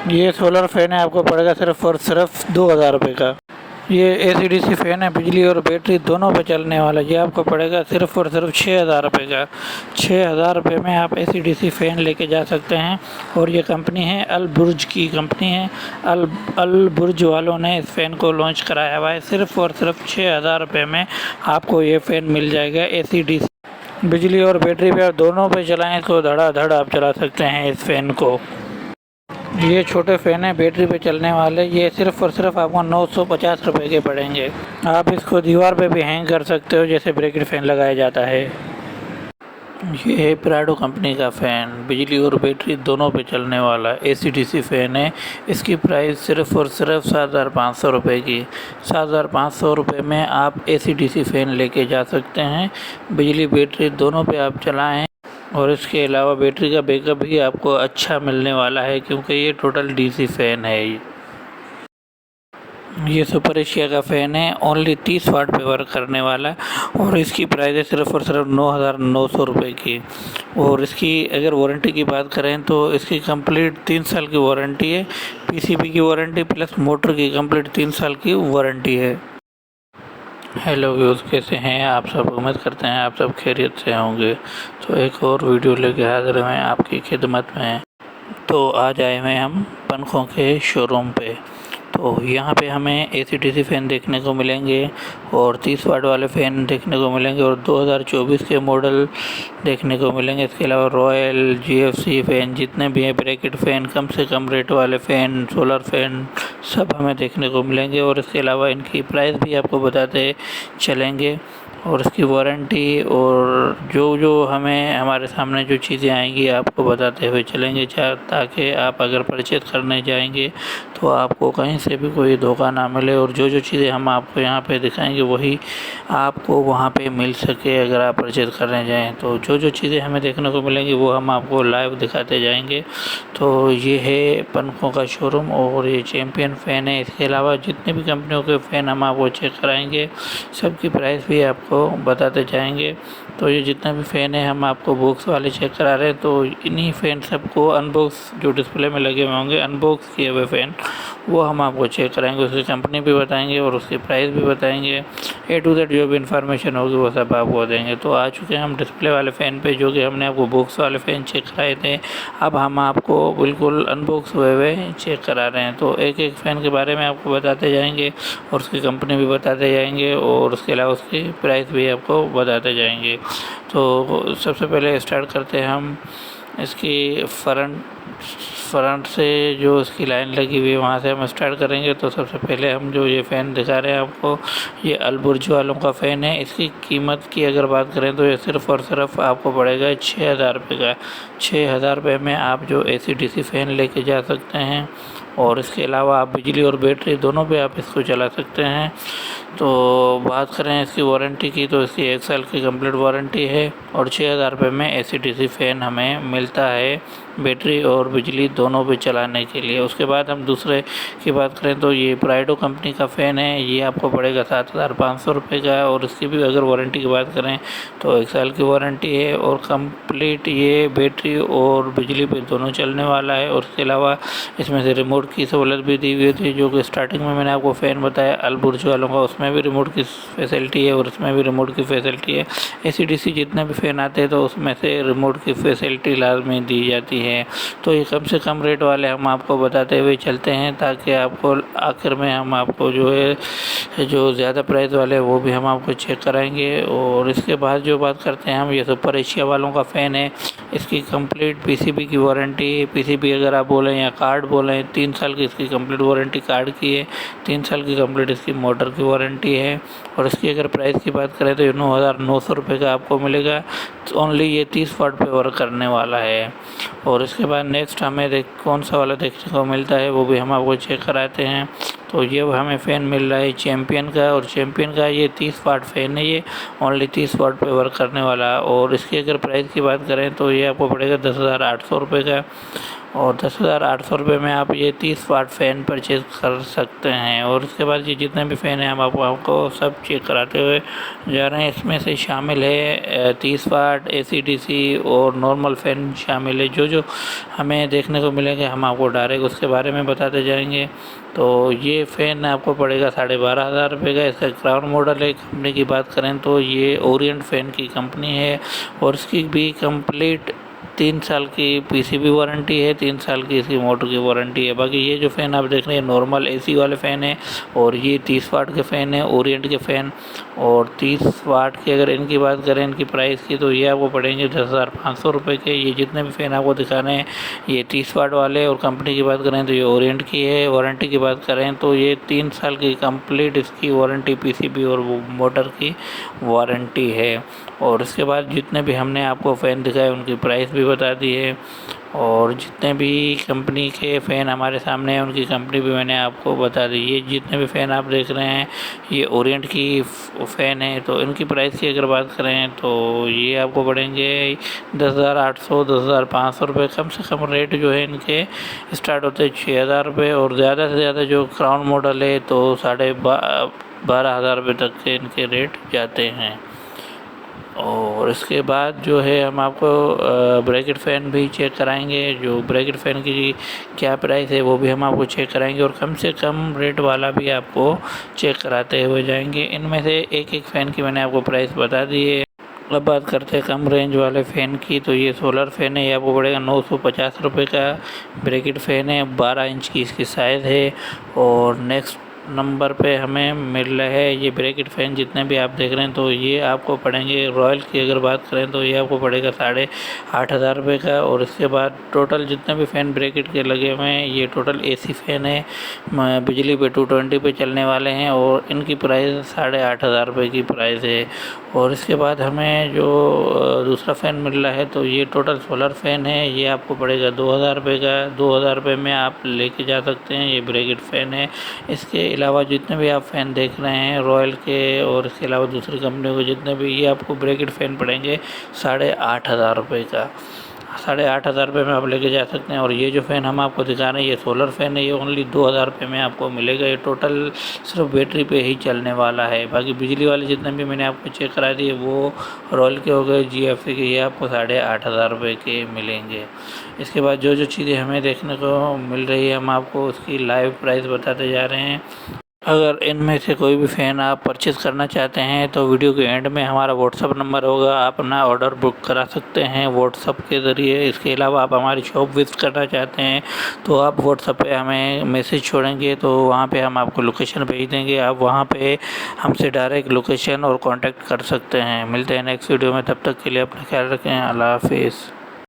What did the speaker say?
ये solar fan है, आपको पड़ेगा सिर्फ़ और सिर्फ 2000 रुपये का। ये AC/DC फ़ैन है, बिजली और बैटरी दोनों पे चलने वाला। ये आपको पड़ेगा सिर्फ़ और सिर्फ 6000 रुपये का। 6000 रुपये में आप AC/DC फ़ैन लेके जा सकते हैं। और ये कंपनी है अल बुर्ज की कंपनी है। अल बुर्ज वालों ने इस फ़ैन को लॉन्च कराया हुआ है। सिर्फ़ और सिर्फ 6000 रुपये में आपको ये फ़ैन मिल जाएगा। AC/DC बिजली और बैटरी पे आप दोनों पे चलाएँ तो धड़ाधड़ आप चला सकते हैं इस फ़ैन को। ये छोटे फ़ैन है, बैटरी पे चलने वाले। ये सिर्फ़ और सिर्फ आपको 950 रुपये के पड़ेंगे। आप इसको दीवार पे भी हैंग कर सकते हो, जैसे ब्रैकेट फ़ैन लगाया जाता है। ये है प्राडो कंपनी का फ़ैन, बिजली और बैटरी दोनों पे चलने वाला AC/DC फ़ैन है। इसकी प्राइस सिर्फ़ और सिर्फ 7500 रुपये की। 7500 रुपये में आप AC/DC फ़ैन लेके जा सकते हैं। बिजली बैटरी दोनों पे आप चलाएँ। और इसके अलावा बैटरी का बैकअप भी आपको अच्छा मिलने वाला है, क्योंकि ये टोटल DC फ़ैन है। ये सुपर एशिया का फ़ैन है, ओनली 30 वाट पे वर्क करने वाला है। और इसकी प्राइस है सिर्फ़ और सिर्फ 9900 रुपये की। और इसकी अगर वारंटी की बात करें तो इसकी कंप्लीट 3 साल की वारंटी है। PCB की वारंटी प्लस मोटर की कंप्लीट 3 साल की वारंटी है। हेलो व्यूज़, कैसे हैं आप सब? उम्मीद करते हैं आप सब खैरियत से होंगे। तो एक और वीडियो लेके हाजिर हैं आपकी खिदमत में। तो आज आए हुए हम पंखों के शोरूम पे। तो यहाँ पे हमें AC/DC फ़ैन देखने को मिलेंगे और 30 वाट वाले फ़ैन देखने को मिलेंगे और 2024 के मॉडल देखने को मिलेंगे। इसके अलावा रॉयल, GFC फ़ैन जितने भी हैं, ब्रैकेट फ़ैन, कम से कम रेट वाले फ़ैन, सोलर फ़ैन, सब हमें देखने को मिलेंगे। और इसके अलावा इनकी प्राइस भी आपको बताते चलेंगे और इसकी वारंटी और जो हमें हमारे सामने जो चीज़ें आएंगी आपको बताते हुए चलेंगे, ताकि आप अगर परचेज़ करने जाएंगे तो आपको कहीं से भी कोई धोखा ना मिले और जो चीज़ें हम आपको यहाँ पे दिखाएंगे वही आपको वहाँ पे मिल सके। अगर आप परचेज़ करने जाएँ तो जो चीज़ें हमें देखने को मिलेंगी वो हम आपको लाइव दिखाते जाएंगे। तो ये है पंखों का शोरूम और ये चैम्पियन फ़ैन है। इसके अलावा जितनी भी कंपनियों के फ़ैन हम आपको चेक कराएंगे, सबकी प्राइस भी आपको बताते जाएंगे। तो ये जितना भी फ़ैन है हम आपको बॉक्स वाले चेक करा रहे हैं। तो इन्हीं फ़ैन सबको अनबॉक्स जो डिस्प्ले में लगे हुए होंगे, अनबॉक्स किए हुए फ़ैन, वो हम आपको चेक कराएंगे। उसकी कंपनी भी बताएंगे और उसकी प्राइस भी बताएंगे। A to Z जो भी इन्फॉर्मेशन होगी वो सब आपको देंगे। तो आ चुके हैं हम डिस्प्ले वाले फ़ैन पे, जो कि हमने आपको बॉक्स वाले फ़ैन चेक कराए थे। अब हम आपको बिल्कुल अनबॉक्स हुए चेक करा रहे हैं। तो एक एक फ़ैन के बारे में आपको बताते जाएंगे और उसकी कंपनी भी बताते जाएंगे और उसके अलावा उसकी प्राइस भी आपको बताते जाएंगे। तो सबसे पहले स्टार्ट करते हैं हम इसकी फ्रंट से, जो इसकी लाइन लगी हुई है वहाँ से हम स्टार्ट करेंगे। तो सबसे पहले हम जो ये फ़ैन दिखा रहे हैं आपको, ये अल बुर्ज वालों का फ़ैन है। इसकी कीमत की अगर बात करें तो ये सिर्फ़ और सिर्फ आपको पड़ेगा 6000 रुपये का। 6000 रुपये में आप जो AC/DC फ़ैन लेके जा सकते हैं और इसके अलावा आप बिजली और बैटरी दोनों पे आप इसको चला सकते हैं। तो बात करें इसकी वारंटी की तो इसकी 1 साल की कंप्लीट वारंटी है और 6000 रुपये में AC/DC फ़ैन हमें मिलता है, बैटरी और बिजली दोनों पे चलाने के लिए। उसके बाद हम दूसरे की बात करें तो ये प्राइडो कंपनी का फ़ैन है। ये आपको पड़ेगा 7500 रुपये का और इसकी भी अगर वारंटी की बात करें तो 1 साल की वारंटी है और कंप्लीट ये बैटरी और बिजली पे दोनों चलने वाला है। और उसके अलावा इसमें से रिमोट की सहूलत भी दी हुई थी, जो कि स्टार्टिंग में मैंने आपको फ़ैन बताया अल बुर्ज वालों का, उसमें भी रिमोट की फैसिलिटी है और इसमें भी रिमोट की फैसिलिटी है। AC/DC जितने भी फ़ैन आते हैं तो उसमें से रिमोट की फैसिलिटी लाजमी दी जाती है। तो ये कम से कम रेट वाले हम आपको बताते हुए चलते हैं, ताकि आपको आखिर में हम आपको जो है जो ज़्यादा प्राइस वाले वो भी हम आपको चेक कराएंगे। और इसके बाद जो बात करते हैं हम, ये सुपर एशिया वालों का फ़ैन है। इसकी कंप्लीट PCB की वारंटी, PCB अगर आप बोलें या कार्ड बोलें, 3 साल की इसकी कंप्लीट वारंटी कार्ड की है, 3 साल की कंप्लीट इसकी मोटर की वारंटी है। और इसकी अगर प्राइस की बात करें तो 9900 रुपये का आपको मिलेगा। तो ओनली ये 30 वाट पे वर्क करने वाला है। और इसके बाद नेक्स्ट हमें कौन सा वाला देखने को मिलता है वो भी हम आपको चेक कराते हैं। तो ये हमें फ़ैन मिल रहा है चैम्पियन का, और चैम्पियन का ये 30 वाट फ़ैन है। ये ओनली 30 वाट पे वर्क करने वाला है। और इसकी अगर प्राइस की बात करें तो ये आपको पड़ेगा 10,800 रुपये का। और 10,800 रुपये में आप ये 30 वाट फ़ैन परचेज़ कर सकते हैं। और उसके बाद ये जितने भी फ़ैन हैं हम आपको सब चेक कराते हुए जा रहे हैं। इसमें से शामिल है 30 वाट AC/DC और नॉर्मल फ़ैन शामिल है। जो जो हमें देखने को मिलेंगे हम आपको डायरेक्ट उसके बारे में बताते जाएंगे। तो ये फ़ैन आपको पड़ेगा 12,500 रुपये का। इसका क्राउन मॉडल है। कंपनी की बात करें तो ये ओरिएंट फ़ैन की कंपनी है और इसकी भी कंप्लीट 3 साल की PCB वारंटी है, 3 साल की इसकी मोटर की वारंटी है। बाकी ये जो फ़ैन आप देख रहे हैं नॉर्मल AC वाले फ़ैन है और ये 30 वाट के फ़ैन है, ओरिएंट के फ़ैन। और 30 वाट की अगर इनकी बात करें इनकी प्राइस की, तो ये आपको पड़ेंगे 10,500 रुपये के। ये जितने भी फ़ैन आपको दिखा रहे हैं ये 30 वाट वाले। और कंपनी की बात करें तो ये ओरिएंट की है। वारंटी की बात करें तो ये 3 साल की कंप्लीट इसकी वारंटी PCB और मोटर की वारंटी है। और उसके बाद जितने भी हमने आपको फ़ैन दिखाए उनकी प्राइस भी बता दी है। और जितने भी कंपनी के फ़ैन हमारे सामने हैं उनकी कंपनी भी मैंने आपको बता दी। ये जितने भी फ़ैन आप देख रहे हैं ये ओरिएंट की फ़ैन है। तो इनकी प्राइस की अगर बात करें तो ये आपको पड़ेंगे 10,800 10,500 रुपये। कम से कम रेट जो है इनके स्टार्ट होते हैं 6,000 रुपये और ज़्यादा से ज़्यादा जो क्राउन मॉडल है तो 12,500 रुपये तक के इनके रेट जाते हैं। और इसके बाद जो है हम आपको ब्रैकेट फ़ैन भी चेक कराएंगे। जो ब्रैकेट फ़ैन की क्या प्राइस है वो भी हम आपको चेक कराएंगे और कम से कम रेट वाला भी आपको चेक कराते हुए जाएंगे। इनमें से एक एक फ़ैन की मैंने आपको प्राइस बता दी है। अब बात करते हैं कम रेंज वाले फ़ैन की, तो ये सोलर फ़ैन है। ये आपको पड़ेगा 950 रुपये का। ब्रैकेट फ़ैन है, 12 इंच की इसकी साइज़ है। और नेक्स्ट नंबर पे हमें मिल रहा है ये ब्रैकेट फ़ैन जितने भी आप देख रहे हैं तो ये आपको पड़ेंगे। रॉयल की अगर बात करें तो ये आपको पड़ेगा 8,500 रुपये का। और इसके बाद टोटल जितने भी फ़ैन ब्रैकेट के लगे हुए हैं ये टोटल AC फ़ैन है, बिजली पे 220 पे चलने वाले हैं और इनकी प्राइस 8,500 रुपये की प्राइस है। और इसके बाद हमें जो दूसरा फ़ैन मिल रहा है तो ये टोटल सोलर फ़ैन है। ये आपको पड़ेगा 2,000 रुपये का। 2,000 रुपये में आप लेके जा सकते हैं। ये ब्रैकेट फ़ैन है। इसके अलावा जितने भी आप फ़ैन देख रहे हैं रॉयल के और इसके अलावा दूसरी कंपनियों के जितने भी, ये आपको ब्रैकेट फ़ैन पड़ेंगे 8,500 रुपये का। 8,500 रुपये में आप लेके जा सकते हैं। और ये जो फ़ैन हम आपको दिखा रहे हैं ये सोलर फ़ैन है। ये ओनली 2,000 रुपये में आपको मिलेगा। ये टोटल सिर्फ बैटरी पे ही चलने वाला है। बाकी बिजली वाले जितने भी मैंने आपको चेक करा दिए वो रॉयल के हो गए, GFE के, ये आपको 8,500 रुपये के मिलेंगे। इसके बाद जो जो चीज़ें हमें देखने को मिल रही है हम आपको उसकी लाइव प्राइस बताते जा रहे हैं। अगर इनमें से कोई भी फ़ैन आप परचेज़ करना चाहते हैं तो वीडियो के एंड में हमारा व्हाट्सअप नंबर होगा, आप अपना ऑर्डर बुक करा सकते हैं व्हाट्सअप के ज़रिए। इसके अलावा आप हमारी शॉप विज़िट करना चाहते हैं तो आप व्हाट्सअप पे हमें मैसेज छोड़ेंगे तो वहाँ पे हम आपको लोकेशन भेज देंगे। आप वहाँ पे हमसे डायरेक्ट लोकेशन और कॉन्टैक्ट कर सकते हैं। मिलते हैं नेक्स्ट वीडियो में, तब तक के लिए अपना ख्याल रखें। अल्लाह हाफिज़।